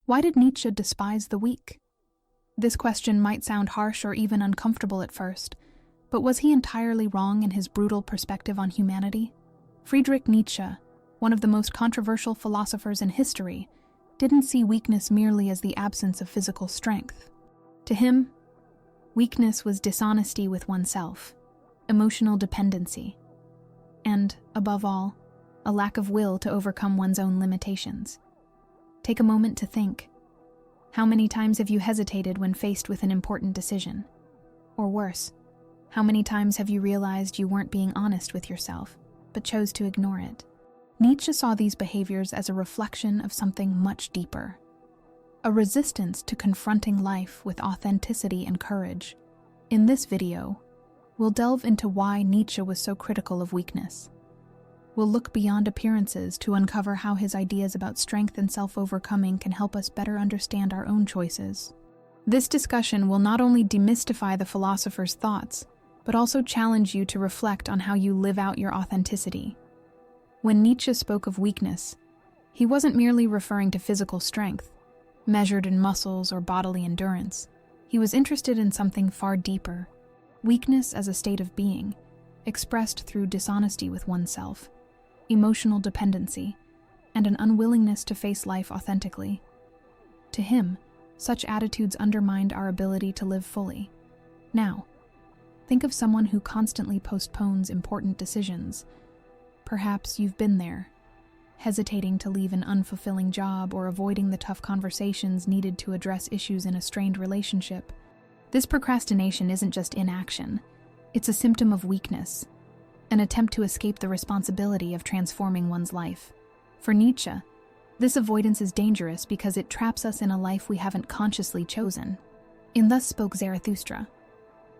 Why did Nietzsche despise the weak? This question might sound harsh or even uncomfortable at first, but was he entirely wrong in his brutal perspective on humanity? Friedrich Nietzsche, one of the most controversial philosophers in history, didn't see weakness merely as the absence of physical strength. To him, weakness was dishonesty with oneself, emotional dependency, and, above all, a lack of will to overcome one's own limitations. Take a moment to think. How many times have you hesitated when faced with an important decision? Or worse, how many times have you realized you weren't being honest with yourself, but chose to ignore it? Nietzsche saw these behaviors as a reflection of something much deeper, a resistance to confronting life with authenticity and courage. In this video, we'll delve into why Nietzsche was so critical of weakness. We'll look beyond appearances to uncover how his ideas about strength and self-overcoming can help us better understand our own choices. This discussion will not only demystify the philosopher's thoughts, but also challenge you to reflect on how you live out your authenticity. When Nietzsche spoke of weakness, he wasn't merely referring to physical strength, measured in muscles or bodily endurance. He was interested in something far deeper, weakness as a state of being, expressed through dishonesty with oneself, emotional dependency, and an unwillingness to face life authentically. To him, such attitudes undermined our ability to live fully. Now, think of someone who constantly postpones important decisions. Perhaps you've been there, hesitating to leave an unfulfilling job or avoiding the tough conversations needed to address issues in a strained relationship. This procrastination isn't just inaction, it's a symptom of weakness, an attempt to escape the responsibility of transforming one's life. For Nietzsche, this avoidance is dangerous because it traps us in a life we haven't consciously chosen. In Thus Spoke Zarathustra,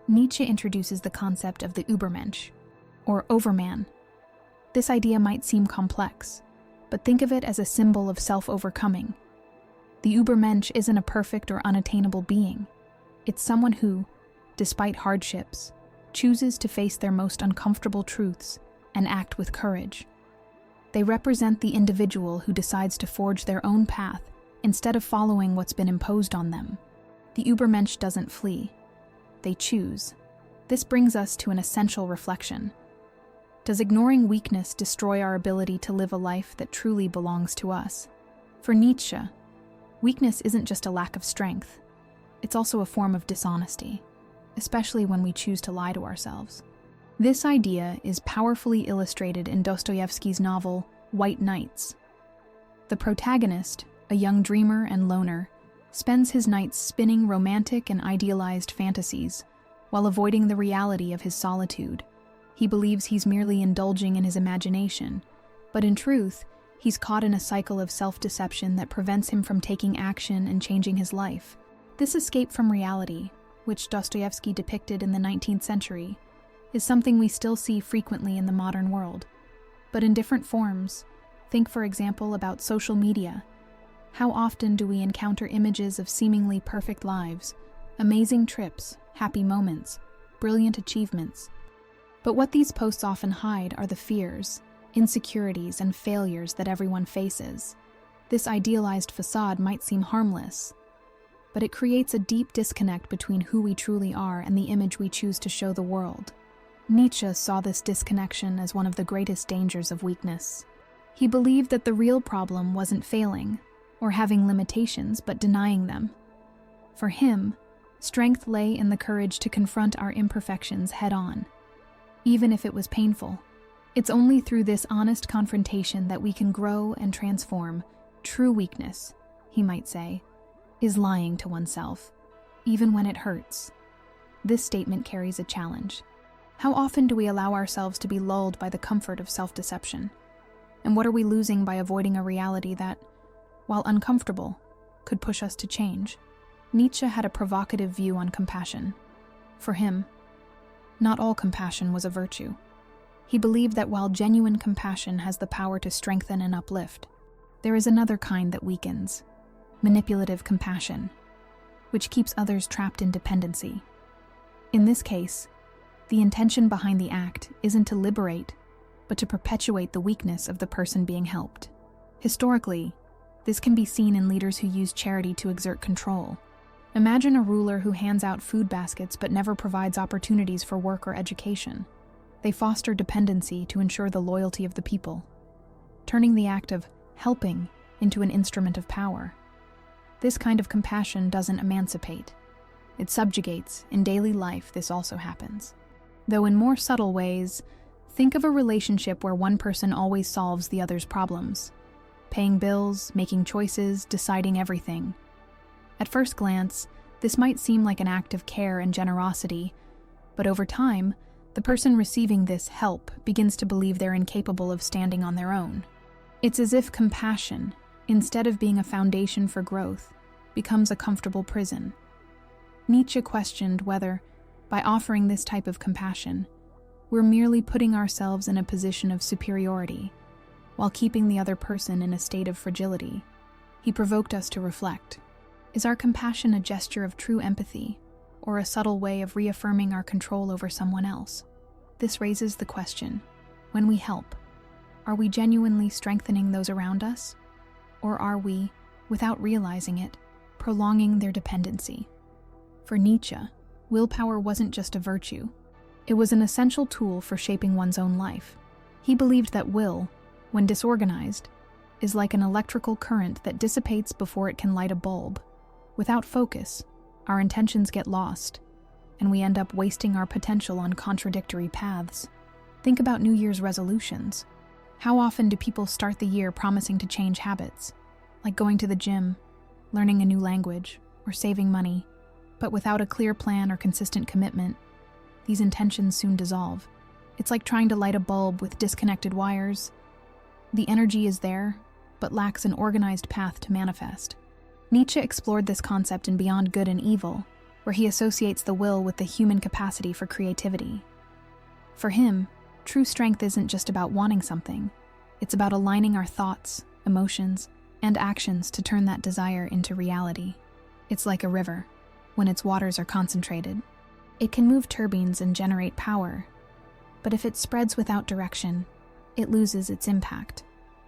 Nietzsche introduces the concept of the Übermensch, or Overman. This idea might seem complex, but think of it as a symbol of self-overcoming. The Übermensch isn't a perfect or unattainable being. It's someone who, despite hardships, chooses to face their most uncomfortable truths and act with courage. They represent the individual who decides to forge their own path instead of following what's been imposed on them. The Übermensch doesn't flee. They choose. This brings us to an essential reflection. Does ignoring weakness destroy our ability to live a life that truly belongs to us? For Nietzsche, weakness isn't just a lack of strength. It's also a form of dishonesty, especially when we choose to lie to ourselves. This idea is powerfully illustrated in Dostoevsky's novel, White Nights. The protagonist, a young dreamer and loner, spends his nights spinning romantic and idealized fantasies while avoiding the reality of his solitude. He believes he's merely indulging in his imagination, but in truth, he's caught in a cycle of self-deception that prevents him from taking action and changing his life. This escape from reality, which Dostoevsky depicted in the 19th century, is something we still see frequently in the modern world, but in different forms. Think, for example, about social media. How often do we encounter images of seemingly perfect lives, amazing trips, happy moments, brilliant achievements? But what these posts often hide are the fears, insecurities, and failures that everyone faces. This idealized facade might seem harmless, but it creates a deep disconnect between who we truly are and the image we choose to show the world. Nietzsche saw this disconnection as one of the greatest dangers of weakness. He believed that the real problem wasn't failing or having limitations, but denying them. For him, strength lay in the courage to confront our imperfections head-on, even if it was painful. It's only through this honest confrontation that we can grow and transform. True weakness, he might say, is lying to oneself, even when it hurts. This statement carries a challenge. How often do we allow ourselves to be lulled by the comfort of self-deception? And what are we losing by avoiding a reality that, while uncomfortable, could push us to change? Nietzsche had a provocative view on compassion. For him, not all compassion was a virtue. He believed that while genuine compassion has the power to strengthen and uplift, there is another kind that weakens, manipulative compassion, which keeps others trapped in dependency. In this case, the intention behind the act isn't to liberate, but to perpetuate the weakness of the person being helped. Historically, This can be seen in leaders who use charity to exert control. Imagine a ruler who hands out food baskets but never provides opportunities for work or education. They foster dependency to ensure the loyalty of the people, turning the act of helping into an instrument of power. This kind of compassion doesn't emancipate. It subjugates. In daily life, this also happens. Though in more subtle ways, think of a relationship where one person always solves the other's problems, paying bills, making choices, deciding everything. At first glance, this might seem like an act of care and generosity, but over time, the person receiving this help begins to believe they're incapable of standing on their own. It's as if compassion, instead of being a foundation for growth, becomes a comfortable prison. Nietzsche questioned whether, by offering this type of compassion, we're merely putting ourselves in a position of superiority, while keeping the other person in a state of fragility. He provoked us to reflect. Is our compassion a gesture of true empathy, or a subtle way of reaffirming our control over someone else? This raises the question, when we help, are we genuinely strengthening those around us? Or are we, without realizing it, prolonging their dependency? For Nietzsche, willpower wasn't just a virtue. It was an essential tool for shaping one's own life. He believed that will, when disorganized, is like an electrical current that dissipates before it can light a bulb. Without focus, our intentions get lost, and we end up wasting our potential on contradictory paths. Think about New Year's resolutions. How often do people start the year promising to change habits, like going to the gym, learning a new language, or saving money, but without a clear plan or consistent commitment, these intentions soon dissolve. It's like trying to light a bulb with disconnected wires. The energy is there, but lacks an organized path to manifest. Nietzsche explored this concept in Beyond Good and Evil, where he associates the will with the human capacity for creativity. For him, true strength isn't just about wanting something. It's about aligning our thoughts, emotions, and actions to turn that desire into reality. It's like a river. When its waters are concentrated, it can move turbines and generate power. But if it spreads without direction, it loses its impact.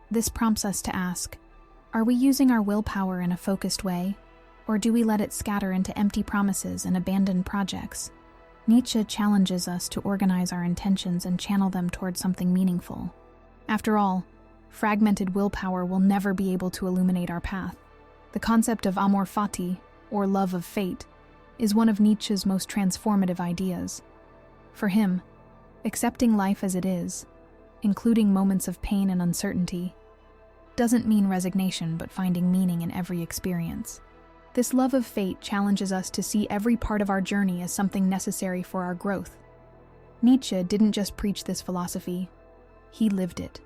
This prompts us to ask, are we using our willpower in a focused way, or do we let it scatter into empty promises and abandoned projects? Nietzsche challenges us to organize our intentions and channel them towards something meaningful. After all, fragmented willpower will never be able to illuminate our path. The concept of Amor Fati, or love of fate, is one of Nietzsche's most transformative ideas. For him, accepting life as it is, including moments of pain and uncertainty, doesn't mean resignation but finding meaning in every experience. This love of fate challenges us to see every part of our journey as something necessary for our growth. Nietzsche didn't just preach this philosophy, he lived it.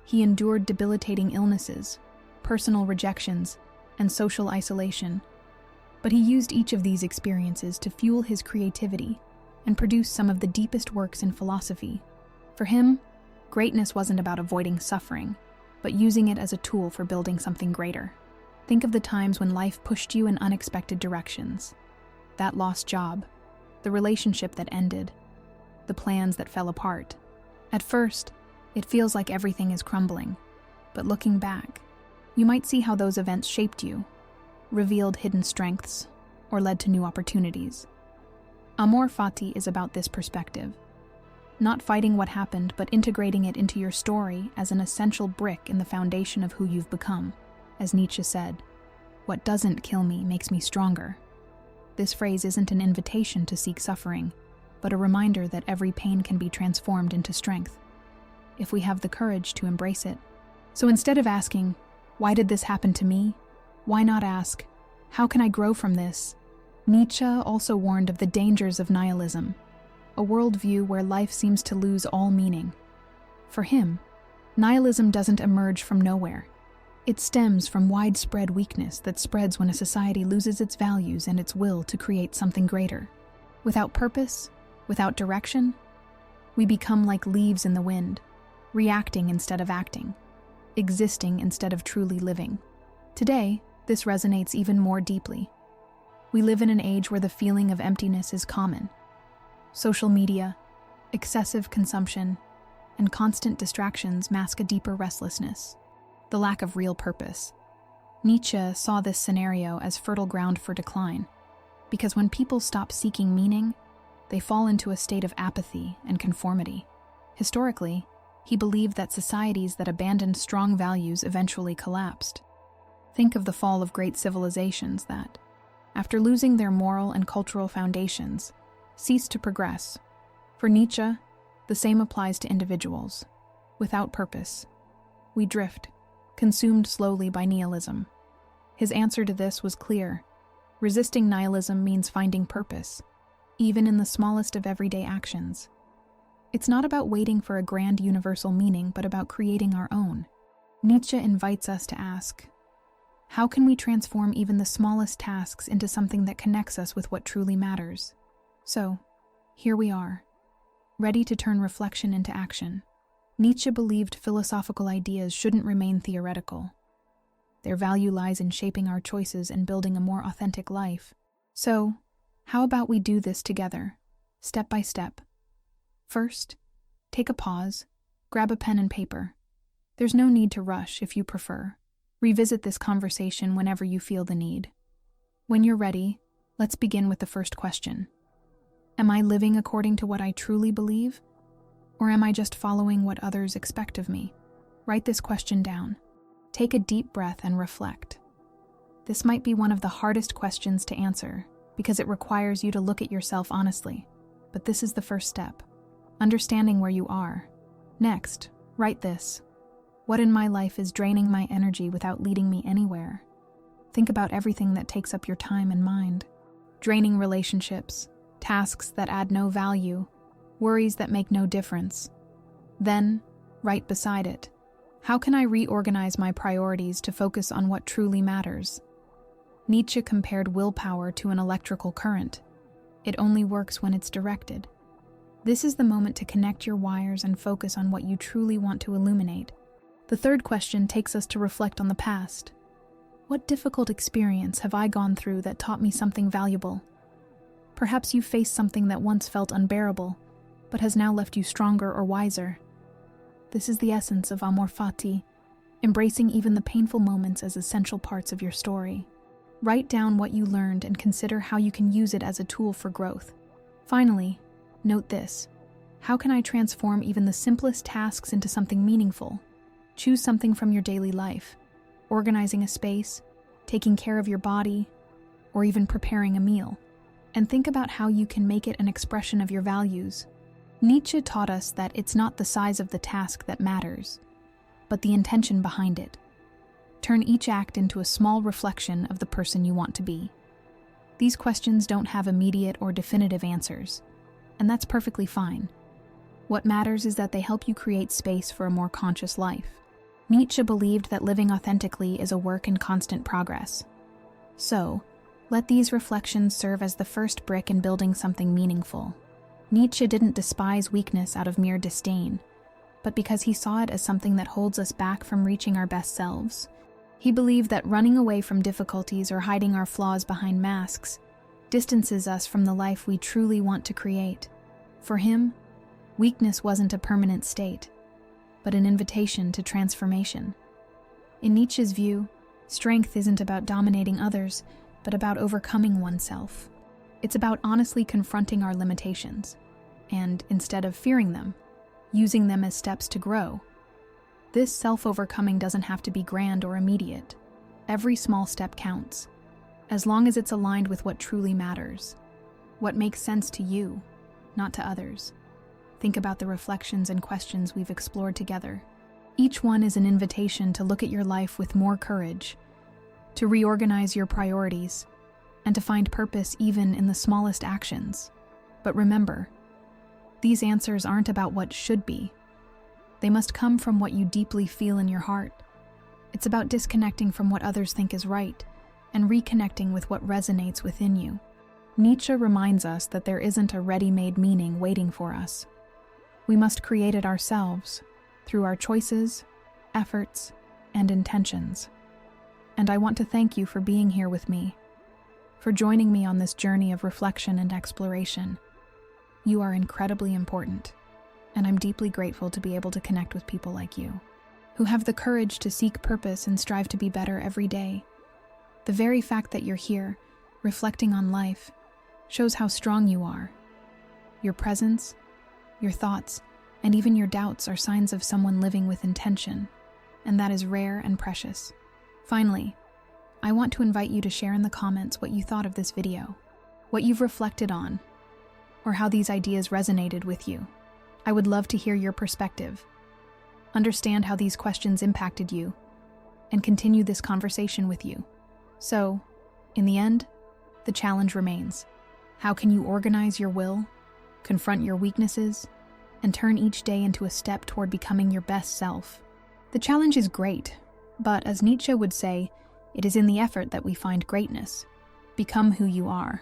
He endured debilitating illnesses, personal rejections, and social isolation. But he used each of these experiences to fuel his creativity and produce some of the deepest works in philosophy. For him, greatness wasn't about avoiding suffering, but using it as a tool for building something greater. Think of the times when life pushed you in unexpected directions. That lost job, the relationship that ended, the plans that fell apart. At first, it feels like everything is crumbling, but looking back, you might see how those events shaped you, revealed hidden strengths, or led to new opportunities. Amor Fati is about this perspective. Not fighting what happened, but integrating it into your story as an essential brick in the foundation of who you've become. As Nietzsche said, "What doesn't kill me makes me stronger." This phrase isn't an invitation to seek suffering, but a reminder that every pain can be transformed into strength, if we have the courage to embrace it. So instead of asking, "Why did this happen to me?" why not ask, "How can I grow from this?" Nietzsche also warned of the dangers of nihilism, a worldview where life seems to lose all meaning. For him, nihilism doesn't emerge from nowhere. It stems from widespread weakness that spreads when a society loses its values and its will to create something greater. Without purpose, without direction, we become like leaves in the wind, reacting instead of acting, existing instead of truly living. Today, this resonates even more deeply. We live in an age where the feeling of emptiness is common. Social media, excessive consumption, and constant distractions mask a deeper restlessness, the lack of real purpose. Nietzsche saw this scenario as fertile ground for decline, because when people stop seeking meaning, they fall into a state of apathy and conformity. Historically, he believed that societies that abandoned strong values eventually collapsed. Think of the fall of great civilizations that, after losing their moral and cultural foundations, ceased to progress. For Nietzsche, the same applies to individuals. Without purpose, we drift, consumed slowly by nihilism. His answer to this was clear. Resisting nihilism means finding purpose, even in the smallest of everyday actions. It's not about waiting for a grand universal meaning, but about creating our own. Nietzsche invites us to ask, how can we transform even the smallest tasks into something that connects us with what truly matters? So, here we are, ready to turn reflection into action. Nietzsche believed philosophical ideas shouldn't remain theoretical. Their value lies in shaping our choices and building a more authentic life. So, how about we do this together, step by step? First, take a pause, grab a pen and paper. There's no need to rush if you prefer. Revisit this conversation whenever you feel the need. When you're ready, let's begin with the first question. Am I living according to what I truly believe? Or am I just following what others expect of me? Write this question down. Take a deep breath and reflect. This might be one of the hardest questions to answer because it requires you to look at yourself honestly. But this is the first step, understanding where you are. Next, write this. What in my life is draining my energy without leading me anywhere? Think about everything that takes up your time and mind. Draining relationships, tasks that add no value, worries that make no difference. Then, right beside it, how can I reorganize my priorities to focus on what truly matters? Nietzsche compared willpower to an electrical current. It only works when it's directed. This is the moment to connect your wires and focus on what you truly want to illuminate. The third question takes us to reflect on the past. What difficult experience have I gone through that taught me something valuable? Perhaps you faced something that once felt unbearable, but has now left you stronger or wiser. This is the essence of Amor Fati, embracing even the painful moments as essential parts of your story. Write down what you learned and consider how you can use it as a tool for growth. Finally, note this. How can I transform even the simplest tasks into something meaningful? Choose something from your daily life. Organizing a space, taking care of your body, or even preparing a meal. And think about how you can make it an expression of your values. Nietzsche taught us that it's not the size of the task that matters, but the intention behind it. Turn each act into a small reflection of the person you want to be. These questions don't have immediate or definitive answers, and that's perfectly fine. What matters is that they help you create space for a more conscious life. Nietzsche believed that living authentically is a work in constant progress. So, let these reflections serve as the first brick in building something meaningful. Nietzsche didn't despise weakness out of mere disdain, but because he saw it as something that holds us back from reaching our best selves. He believed that running away from difficulties or hiding our flaws behind masks distances us from the life we truly want to create. For him, weakness wasn't a permanent state, but an invitation to transformation. In Nietzsche's view, strength isn't about dominating others, but about overcoming oneself. It's about honestly confronting our limitations, and instead of fearing them, using them as steps to grow. This self-overcoming doesn't have to be grand or immediate. Every small step counts, as long as it's aligned with what truly matters, what makes sense to you, not to others. Think about the reflections and questions we've explored together. Each one is an invitation to look at your life with more courage, to reorganize your priorities, and to find purpose even in the smallest actions. But remember, these answers aren't about what should be. They must come from what you deeply feel in your heart. It's about disconnecting from what others think is right and reconnecting with what resonates within you. Nietzsche reminds us that there isn't a ready-made meaning waiting for us. We must create it ourselves through our choices, efforts, and intentions. And I want to thank you for being here with me, for joining me on this journey of reflection and exploration. You are incredibly important, and I'm deeply grateful to be able to connect with people like you, who have the courage to seek purpose and strive to be better every day. The very fact that you're here, reflecting on life, shows how strong you are. Your presence, your thoughts, and even your doubts are signs of someone living with intention, and that is rare and precious. Finally, I want to invite you to share in the comments what you thought of this video, what you've reflected on, or how these ideas resonated with you. I would love to hear your perspective, understand how these questions impacted you, and continue this conversation with you. So, in the end, the challenge remains. How can you organize your will, confront your weaknesses, and turn each day into a step toward becoming your best self? The challenge is great, but as Nietzsche would say, it is in the effort that we find greatness. Become who you are.